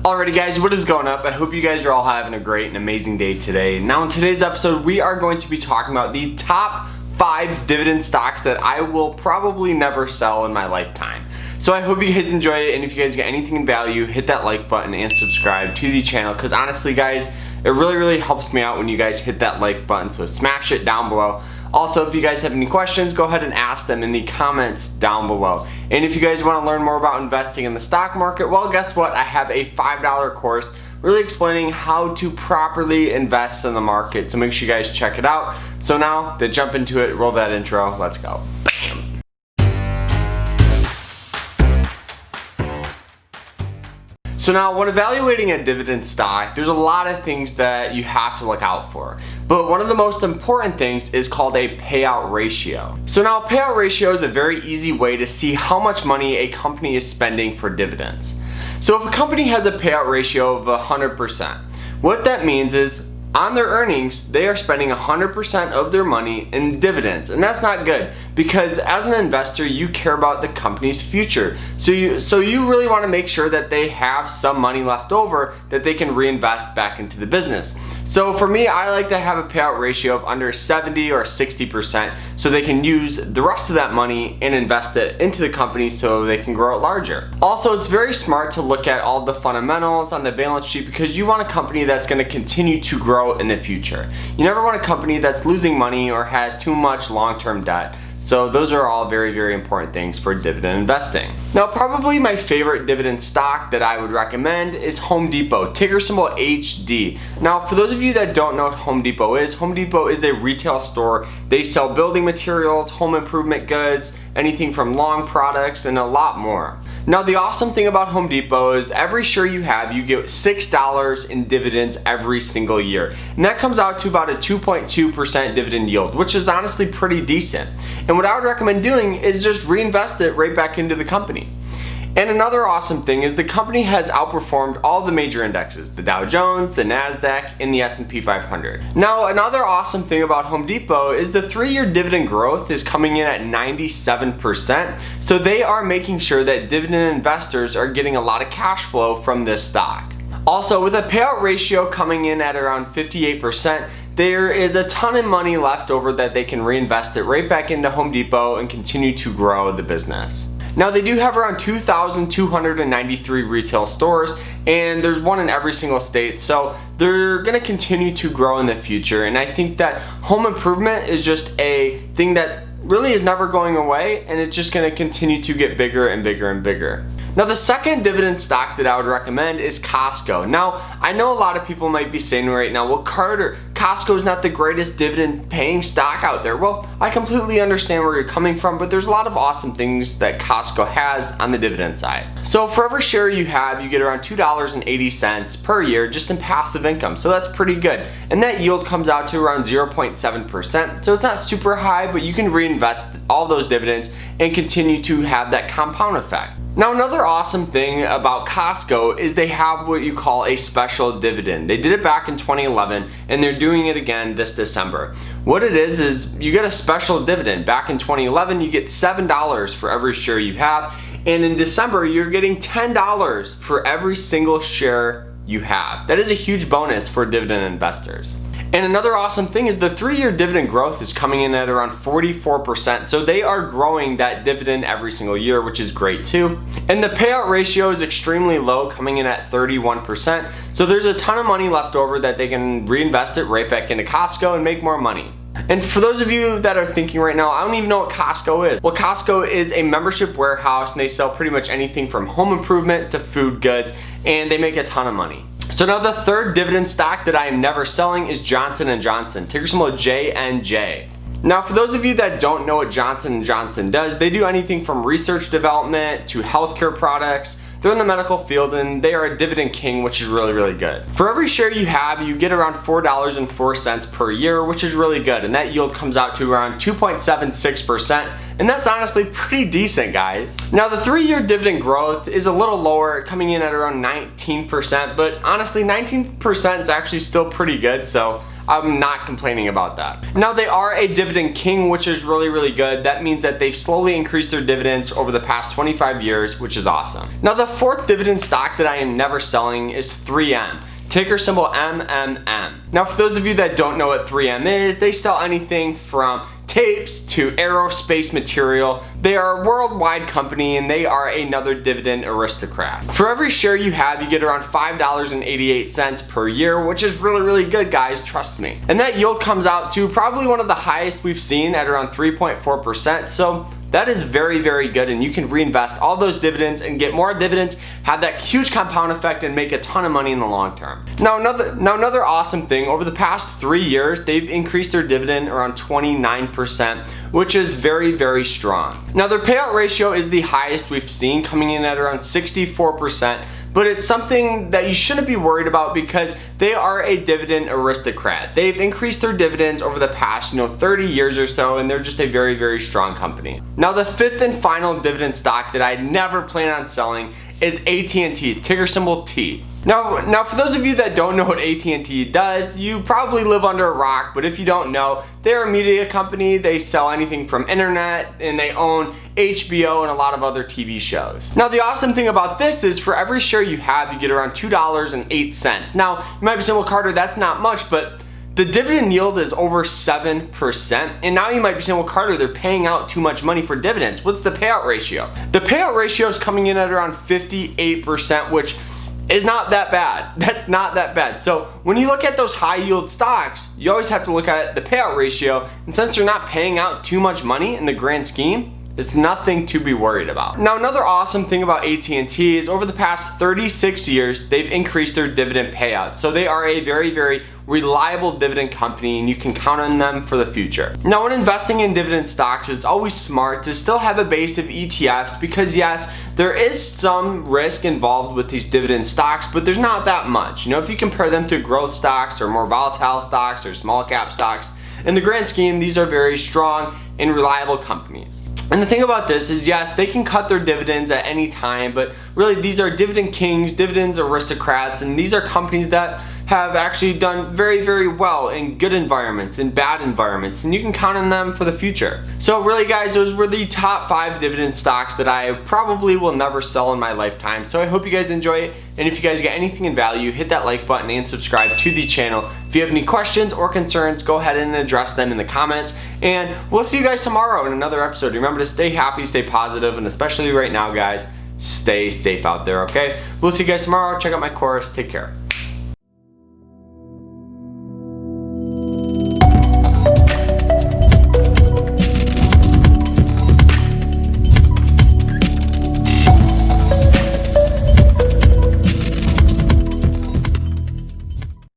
Alrighty guys, what is going up? I hope you guys are all having a great and amazing day today. Now in today's episode, we are going to be talking about the top 5 dividend stocks that I will probably never sell in my lifetime. So I hope you guys enjoy it, and if you guys get anything in value, hit that like button and subscribe to the channel, because honestly guys, it really helps me out when you guys hit that like button, so smash it down below. Also, if you guys have any questions, go ahead and ask them in the comments down below. And if you guys want to learn more about investing in the stock market, well, guess what? I have a $5 course really explaining how to properly invest in the market. So make sure you guys check it out. So now, to jump into it, roll that intro, let's go. Bam. So now, when evaluating a dividend stock, there's a lot of things that you have to look out for. But one of the most important things is called a payout ratio. So now, a payout ratio is a very easy way to see how much money a company is spending for dividends. So if a company has a payout ratio of 100%, what that means is on their earnings, they are spending 100% of their money in dividends. And that's not good, because as an investor, you care about the company's future. So you really want to make sure that they have some money left over that they can reinvest back into the business. So for me, I like to have a payout ratio of under 70 or 60%, so they can use the rest of that money and invest it into the company so they can grow it larger. Also, it's very smart to look at all the fundamentals on the balance sheet, because you want a company that's going to continue to grow in the future. You never want a company that's losing money or has too much long-term debt. So those are all very important things for dividend investing. Now, probably my favorite dividend stock that I would recommend is Home Depot, ticker symbol HD. Now, for those of you that don't know what Home Depot is a retail store. They sell building materials, home improvement goods, anything from lawn products, and a lot more. Now, the awesome thing about Home Depot is every share you have, you get $6 in dividends every single year. And that comes out to about a 2.2% dividend yield, which is honestly pretty decent. And what I would recommend doing is just reinvest it right back into the company. And another awesome thing is the company has outperformed all the major indexes, the Dow Jones, the Nasdaq, and the S&P 500. Now, another awesome thing about Home Depot is the 3-year dividend growth is coming in at 97%. So they are making sure that dividend investors are getting a lot of cash flow from this stock. Also, with a payout ratio coming in at around 58%, there is a ton of money left over that they can reinvest it right back into Home Depot and continue to grow the business. Now, they do have around 2,293 retail stores, and there's one in every single state, so they're going to continue to grow in the future. And I think that home improvement is just a thing that really is never going away, and it's just going to continue to get bigger and bigger and bigger. Now, the second dividend stock that I would recommend is Costco. Now, I know a lot of people might be saying right now, well, Carter, Costco's not the greatest dividend paying stock out there. Well, I completely understand where you're coming from, but there's a lot of awesome things that Costco has on the dividend side. So for every share you have, you get around $2.80 per year just in passive income. So that's pretty good. And that yield comes out to around 0.7%. So it's not super high, but you can reinvest all those dividends and continue to have that compound effect. Now, another awesome thing about Costco is they have what you call a special dividend. They did it back in 2011, and they're doing it again this December. What it is you get a special dividend. Back in 2011, you get $7 for every share you have, and in December, you're getting $10 for every single share you have. That is a huge bonus for dividend investors. And another awesome thing is the 3-year dividend growth is coming in at around 44%. So they are growing that dividend every single year, which is great too. And the payout ratio is extremely low, coming in at 31%. So there's a ton of money left over that they can reinvest it right back into Costco and make more money. And for those of you that are thinking right now, I don't even know what Costco is. Well, Costco is a membership warehouse, and they sell pretty much anything from home improvement to food goods, and they make a ton of money. So now the third dividend stock that I am never selling is Johnson & Johnson, ticker symbol JNJ. Now, for those of you that don't know what Johnson & Johnson does, they do anything from research development to healthcare products. They're in the medical field, and they are a dividend king, which is really good. For every share you have, you get around $4.04 per year, which is really good, and that yield comes out to around 2.76%, and that's honestly pretty decent, guys. Now, the 3-year dividend growth is a little lower, coming in at around 19%, but honestly, 19% is actually still pretty good, so I'm not complaining about that. Now they are a dividend king, which is really good. That means that they've slowly increased their dividends over the past 25 years, which is awesome. Now the fourth dividend stock that I am never selling is 3M. Ticker symbol MMM. Now for those of you that don't know what 3M is, they sell anything from tapes to aerospace material. They are a worldwide company and they are another dividend aristocrat. For every share you have, you get around $5.88 per year, which is really good, guys, trust me. And that yield comes out to probably one of the highest we've seen at around 3.4%. So that is very good, and you can reinvest all those dividends and get more dividends, have that huge compound effect, and make a ton of money in the long term. Now another awesome thing, over the past 3 years, they've increased their dividend around 29%, which is very strong. Now their payout ratio is the highest we've seen, coming in at around 64%. But it's something that you shouldn't be worried about because they are a dividend aristocrat. They've increased their dividends over the past 30 years or so, and they're just a very strong company. Now the fifth and final dividend stock that I never plan on selling is AT&T, ticker symbol T. Now for those of you that don't know what AT&T does, you probably live under a rock, but if you don't know, they're a media company. They sell anything from internet, and they own HBO and a lot of other TV shows. Now the awesome thing about this is for every share you have, you get around $2.08. Now you might be saying, well, Carter, that's not much, but the dividend yield is over 7%, and now you might be saying, well, Carter, they're paying out too much money for dividends. What's the payout ratio? The payout ratio is coming in at around 58%, which is not that bad. That's not that bad. So when you look at those high yield stocks, you always have to look at the payout ratio, and since they're not paying out too much money in the grand scheme, it's nothing to be worried about. Now another awesome thing about AT&T is over the past 36 years, they've increased their dividend payouts. So they are a very reliable dividend company, and you can count on them for the future. Now when investing in dividend stocks, it's always smart to still have a base of ETFs because yes, there is some risk involved with these dividend stocks, but there's not that much. If you compare them to growth stocks or more volatile stocks or small cap stocks, in the grand scheme, these are very strong and reliable companies. And the thing about this is, yes, they can cut their dividends at any time, but really these are dividend kings, dividends aristocrats, and these are companies that have actually done very well in good environments and bad environments, and you can count on them for the future. So really, guys, those were the top 5 dividend stocks that I probably will never sell in my lifetime. So I hope you guys enjoy it, and if you guys get anything in value, hit that like button and subscribe to the channel. If you have any questions or concerns, go ahead and address them in the comments, and we'll see you guys tomorrow in another episode. Remember to stay happy, stay positive, and especially right now, guys, stay safe out there, okay? We'll see you guys tomorrow. Check out my course. Take care.